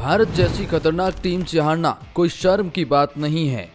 भारत जैसी खतरनाक टीम से हारना कोई शर्म की बात नहीं है।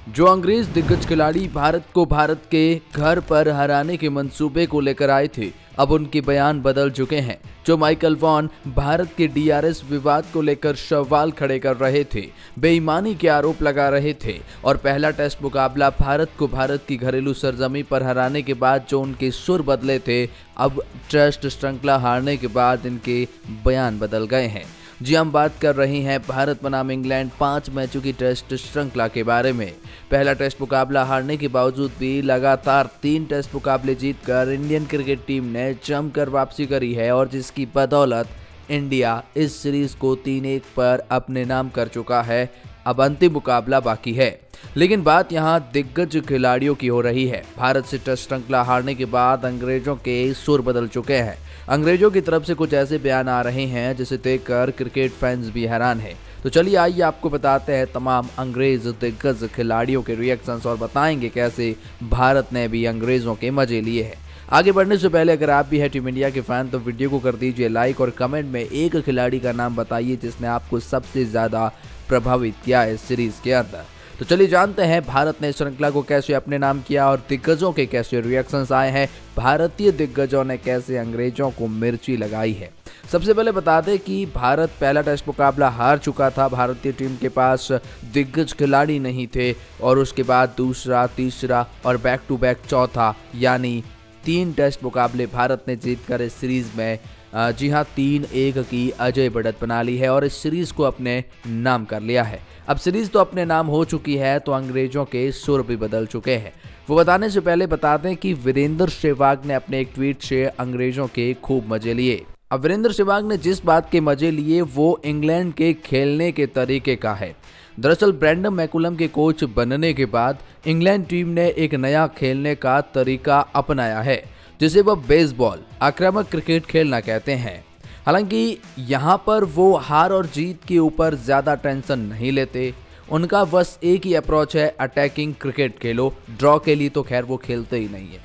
जो अंग्रेज दिग्गज खिलाड़ी भारत को भारत के घर पर हराने के मंसूबे को लेकर आए थे, अब उनके बयान बदल चुके हैं। जो माइकल वॉन भारत के डीआरएस विवाद को लेकर सवाल खड़े कर रहे थे, बेईमानी के आरोप लगा रहे थे और पहला टेस्ट मुकाबला भारत को भारत की घरेलू सरजमी पर हराने के बाद जो उनके सुर बदले थे, अब टेस्ट श्रृंखला हारने के बाद इनके बयान बदल गए हैं। जी हम बात कर रहे हैं भारत बनाम इंग्लैंड 5 मैचों की टेस्ट श्रृंखला के बारे में। पहला टेस्ट मुकाबला हारने के बावजूद भी लगातार 3 टेस्ट मुकाबले जीतकर इंडियन क्रिकेट टीम ने जमकर वापसी करी है और जिसकी बदौलत इंडिया इस सीरीज को 3-1 पर अपने नाम कर चुका है। अब अंतिम मुकाबला बाकी है, लेकिन बात यहां दिग्गज खिलाड़ियों की हो रही है। भारत से टेस्ट श्रृंखला हारने के बाद अंग्रेजों के सुर बदल चुके हैं। अंग्रेजों की तरफ से कुछ ऐसे बयान आ रहे हैं जिसे देखकर क्रिकेट फैंस भी हैरान हैं। तो चलिए आइए आपको बताते हैं तमाम अंग्रेज दिग्गज खिलाड़ियों के रिएक्शंस और बताएंगे कैसे भारत ने भी अंग्रेजों के मजे लिए हैं। आगे बढ़ने से पहले अगर आप भी है टीम इंडिया के फैन तो वीडियो को कर दीजिए लाइक और कमेंट में एक खिलाड़ी का नाम बताइए जिसने आपको सबसे ज्यादा प्रभावित किया है इस सीरीज के अंदर। तो चलिए जानते हैं भारत ने श्रृंखला को कैसे अपने नाम किया और दिग्गजों के कैसे रिएक्शंस आए हैं, भारतीय दिग्गजों ने कैसे अंग्रेजों को मिर्ची लगाई है। सबसे पहले बता दें कि भारत पहला टेस्ट मुकाबला हार चुका था। भारतीय टीम के पास दिग्गज खिलाड़ी नहीं थे और उसके बाद दूसरा, तीसरा और बैक टू बैक चौथा यानी 3 टेस्ट मुकाबले भारत ने जीतकर इस सीरीज में 3-1 की अजय बढ़त बना ली है और इस सीरीज को अपने नाम कर लिया है। अब सीरीज तो अपने नाम हो चुकी है तो अंग्रेजों के सुर भी बदल चुके हैं। वो बताने से पहले बता दें कि वीरेंद्र सहवाग ने अपने एक ट्वीट से अंग्रेजों के खूब मजे लिए। अब वीरेंद्र सहवाग ने जिस बात के मजे लिए वो इंग्लैंड के खेलने के तरीके का है। दरअसल ब्रेंडन मैकुलम के कोच बनने के बाद इंग्लैंड टीम ने एक नया खेलने का तरीका अपनाया है जिसे वह बेसबॉल आक्रामक क्रिकेट खेलना कहते हैं। हालांकि यहाँ पर वो हार और जीत के ऊपर ज़्यादा टेंशन नहीं लेते। उनका बस एक ही अप्रोच है, अटैकिंग क्रिकेट खेलो। ड्रॉ के लिए तो खैर वो खेलते ही नहीं है।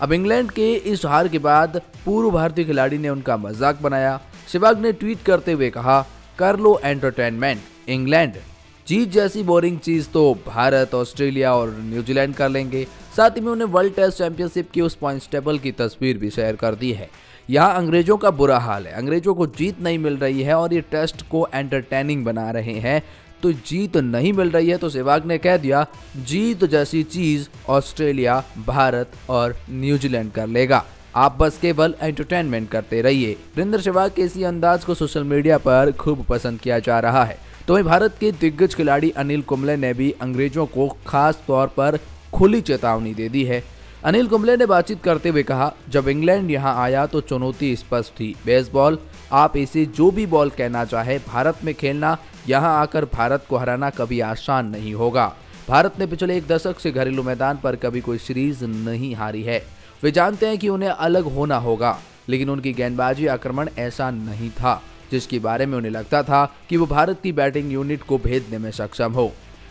अब इंग्लैंड के इस हार के बाद पूर्व भारतीय खिलाड़ी ने उनका मजाक बनाया। सहवाग ने ट्वीट करते हुए कहा, कर लो एंटरटेनमेंट, इंग्लैंड जीत जैसी बोरिंग चीज तो भारत, ऑस्ट्रेलिया और न्यूजीलैंड कर लेंगे। साथ ही में उन्हें वर्ल्ड टेस्ट चैंपियनशिप की उस पॉइंट्स टेबल की तस्वीर भी शेयर कर दी है। यहाँ अंग्रेजों का बुरा हाल है, अंग्रेजों को जीत नहीं मिल रही है और ये टेस्ट को एंटरटेनिंग बना रहे हैं। तो जीत नहीं मिल रही है तो सहवाग ने कह दिया, जीत जैसी चीज ऑस्ट्रेलिया, भारत और न्यूजीलैंड कर लेगा, आप बस केवल एंटरटेनमेंट करते रहिए। वीरेंद्र सहवाग के इसी अंदाज को सोशल मीडिया पर खूब पसंद किया जा रहा है। तो वहीं भारत के दिग्गज खिलाड़ी अनिल कुंबले ने भी अंग्रेजों को खास तौर पर खुली चेतावनी दे दी है। अनिल कुंबले ने बातचीत करते हुए कहा, जब इंग्लैंड यहां आया तो चुनौती स्पष्ट थी, बेसबॉल, आप इसे जो भी बॉल कहना चाहे, भारत में खेलना, यहां आकर भारत को हराना कभी आसान नहीं होगा। भारत ने पिछले 1 दशक से घरेलू मैदान पर कभी कोई सीरीज नहीं हारी है। वे जानते हैं कि उन्हें अलग होना होगा, लेकिन उनकी गेंदबाजी आक्रमण ऐसा नहीं था जिसके बारे में उन्हें लगता था कि वो भारत की बैटिंग यूनिट को भेदने में सक्षम हो।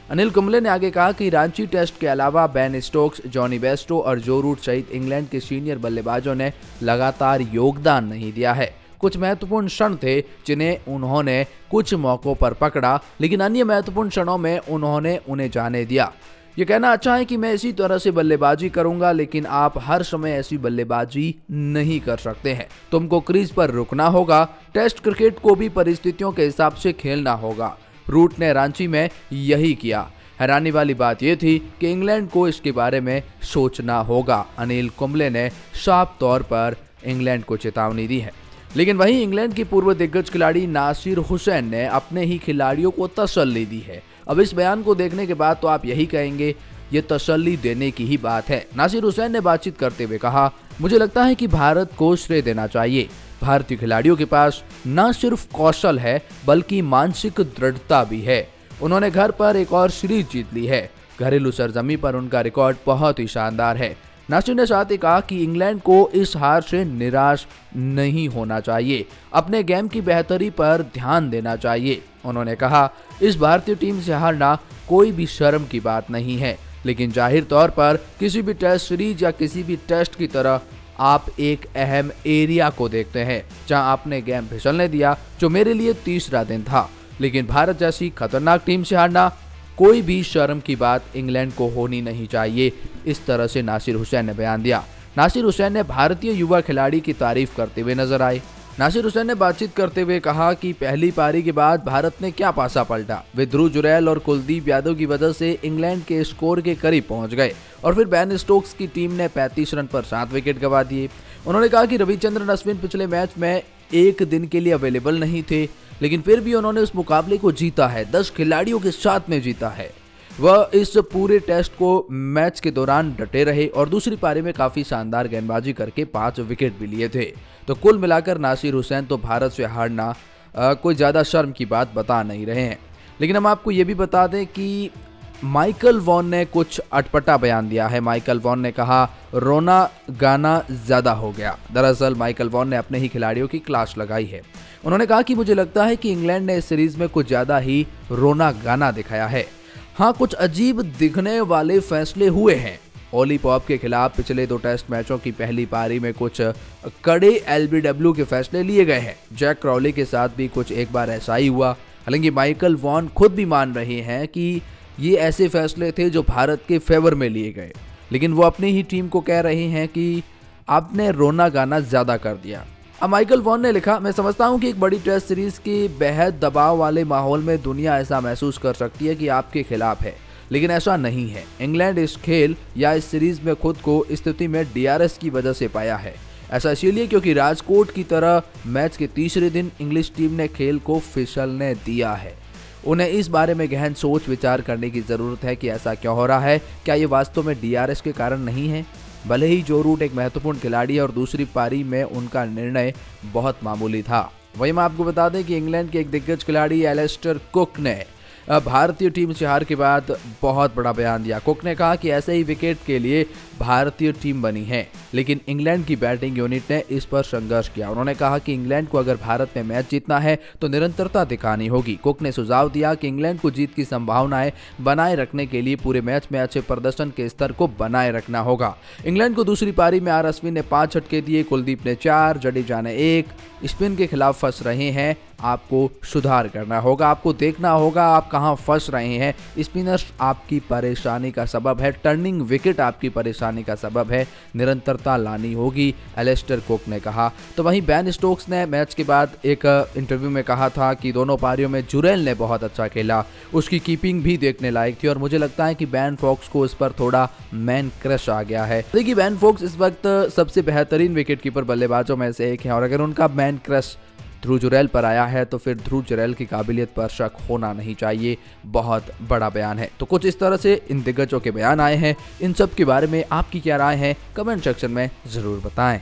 अनिल कुंबले ने आगे कहा कि रांची टेस्ट के अलावा बेन स्टोक्स, जॉनी बेस्टो और जो रूट सहित इंग्लैंड के सीनियर बल्लेबाजों ने लगातार योगदान नहीं दिया है। कुछ महत्वपूर्ण क्षण थे जिन्हें उन्होंने कुछ मौकों पर पकड़ा, लेकिन अन्य महत्वपूर्ण क्षणों में उन्होंने उन्हें जाने दिया। ये कहना अच्छा है कि मैं इसी तरह से बल्लेबाजी करूंगा, लेकिन आप हर समय ऐसी बल्लेबाजी नहीं कर सकते हैं। तुमको क्रीज पर रुकना होगा। टेस्ट क्रिकेट को भी परिस्थितियों के हिसाब से खेलना होगा। रूट ने रांची में यही किया। हैरानी वाली बात यह थी कि इंग्लैंड को इसके बारे में सोचना होगा। अनिल कुंबले ने साफ तौर पर इंग्लैंड को चेतावनी दी है। लेकिन वहीं इंग्लैंड की पूर्व दिग्गज खिलाड़ी नासिर हुसैन ने अपने ही खिलाड़ियों को तसल्ली दी है। अब इस बयान को देखने के बाद तो आप यही कहेंगे ये तसल्ली देने की ही बात है। नासिर हुसैन ने बातचीत करते हुए कहा, मुझे लगता है कि भारत को श्रेय देना चाहिए। भारतीय खिलाड़ियों के पास न सिर्फ कौशल है बल्कि मानसिक दृढ़ता भी है। उन्होंने घर पर एक और सीरीज जीत ली है। घरेलू सरजमी पर उनका रिकॉर्ड बहुत ही शानदार है। नासिर ने साथ ही कहा कि इंग्लैंड को इस हार से निराश नहीं होना चाहिए, अपने गेम की बेहतरी पर ध्यान देना चाहिए। उन्होंने कहा, इस भारतीय टीम से हारना कोई भी शर्म की बात नहीं है, लेकिन जाहिर तौर पर किसी भी टेस्ट सीरीज या किसी भी टेस्ट की तरह आप एक अहम एरिया को देखते हैं जहां आपने गेम फिसलने दिया, जो मेरे लिए तीसरा दिन था। लेकिन भारत जैसी खतरनाक टीम से हारना कोई भी शर्म की बात इंग्लैंड को होनी नहीं चाहिए। इस तरह से नासिर हुसैन ने बयान दिया। नासिर हुसैन ने भारतीय युवा खिलाड़ी की तारीफ करते हुए नजर आए। नासिर हुसैन ने बातचीत करते हुए कहा कि पहली पारी के बाद भारत ने क्या पासा पलटा। वे ध्रुव जुरैल और कुलदीप यादव की वजह से इंग्लैंड के स्कोर के करीब पहुंच गए और फिर बेन स्टोक्स की टीम ने 35 रन पर 7 विकेट गंवा दिए। उन्होंने कहा कि रविचंद्रन अश्विन पिछले मैच में एक दिन के लिए अवेलेबल नहीं थे, लेकिन फिर भी उन्होंने उस मुकाबले को जीता है, 10 खिलाड़ियों के साथ में जीता है। वह इस पूरे टेस्ट को मैच के दौरान डटे रहे और दूसरी पारी में काफी शानदार गेंदबाजी करके 5 विकेट भी लिए थे। तो कुल मिलाकर नासिर हुसैन तो भारत से हारना कोई ज्यादा शर्म की बात बता नहीं रहे हैं। लेकिन हम आपको ये भी बता दें कि माइकल वॉन ने कुछ अटपटा बयान दिया है। माइकल वॉन ने कहा रोना गाना ज्यादा हो गया। दरअसल माइकल वॉन ने अपने ही खिलाड़ियों की क्लास लगाई है। उन्होंने कहा कि मुझे लगता है कि इंग्लैंड ने इस सीरीज में कुछ ज्यादा ही रोना गाना दिखाया है। हाँ, कुछ अजीब दिखने वाले फैसले हुए हैं। ओली पॉप के खिलाफ पिछले 2 टेस्ट मैचों की पहली पारी में कुछ कड़े एलबीडब्ल्यू के फैसले लिए गए हैं। जैक क्रॉली के साथ भी कुछ एक बार ऐसा ही हुआ। हालांकि माइकल वॉन खुद भी मान रहे हैं कि ये ऐसे फैसले थे जो भारत के फेवर में लिए गए, लेकिन वो अपनी ही टीम को कह रहे हैं कि आपने रोना गाना ज्यादा कर दिया। अब माइकल वॉन ने लिखा, मैं समझता हूं कि एक बड़ी टेस्ट सीरीज के बेहद दबाव वाले माहौल में दुनिया ऐसा महसूस कर सकती है कि आपके खिलाफ है, लेकिन ऐसा नहीं है। इंग्लैंड इस खेल या इस सीरीज में खुद को स्थिति में डीआरएस की वजह से पाया है। ऐसा इसीलिए क्योंकि राजकोट की तरह मैच के तीसरे दिन इंग्लिश टीम ने खेल को फिसलने दिया है। उन्हें इस बारे में गहन सोच विचार करने की जरूरत है कि ऐसा क्यों हो रहा है। क्या ये वास्तव में डीआरएस के कारण नहीं है? भले ही जो रूट एक महत्वपूर्ण खिलाड़ी है और दूसरी पारी में उनका निर्णय बहुत मामूली था। वहीं हम आपको बता दें कि इंग्लैंड के एक दिग्गज खिलाड़ी एलिस्टर कुक ने भारतीय टीम से हार के बाद बहुत बड़ा बयान दिया। कुक ने कहा कि ऐसे ही विकेट के लिए भारतीय टीम बनी है, लेकिन इंग्लैंड की बैटिंग यूनिट ने इस पर संघर्ष किया। उन्होंने कहा कि इंग्लैंड को अगर भारत में मैच जीतना है तो निरंतरता दिखानी होगी। कुक ने सुझाव दिया कि इंग्लैंड को जीत की संभावनाएं बनाए रखने के लिए पूरे मैच में अच्छे प्रदर्शन के स्तर को बनाए रखना होगा। इंग्लैंड को दूसरी पारी में अश्विन ने 5 झटके दिए, कुलदीप ने 4, जडेजा ने 1। स्पिन के खिलाफ फंस रहे हैं, आपको सुधार करना होगा, आपको देखना होगा आप कहां फंस रहे हैं। स्पिनर्स आपकी परेशानी का सबब है, टर्निंग विकेट आपकी परेशानी का सबब है, निरंतरता लानी होगी, एलिस्टर कुक ने कहा। तो वहीं बेन स्टोक्स ने मैच के बाद एक इंटरव्यू में कहा था कि दोनों पारियों में जुरैल ने बहुत अच्छा खेला, उसकी कीपिंग भी देखने लायक थी और मुझे लगता है कि बेन फोक्स को इस पर थोड़ा मैन क्रश आ गया है। देखिए, बेन फोक्स इस वक्त सबसे बेहतरीन विकेटकीपर बल्लेबाजों में से एक है और अगर उनका मैन क्रश ध्रुव जुरैल पर आया है तो फिर ध्रुव जुरैल की काबिलियत पर शक होना नहीं चाहिए। बहुत बड़ा बयान है। तो कुछ इस तरह से इन दिग्गजों के बयान आए हैं। इन सब के बारे में आपकी क्या राय है, कमेंट सेक्शन में जरूर बताएं।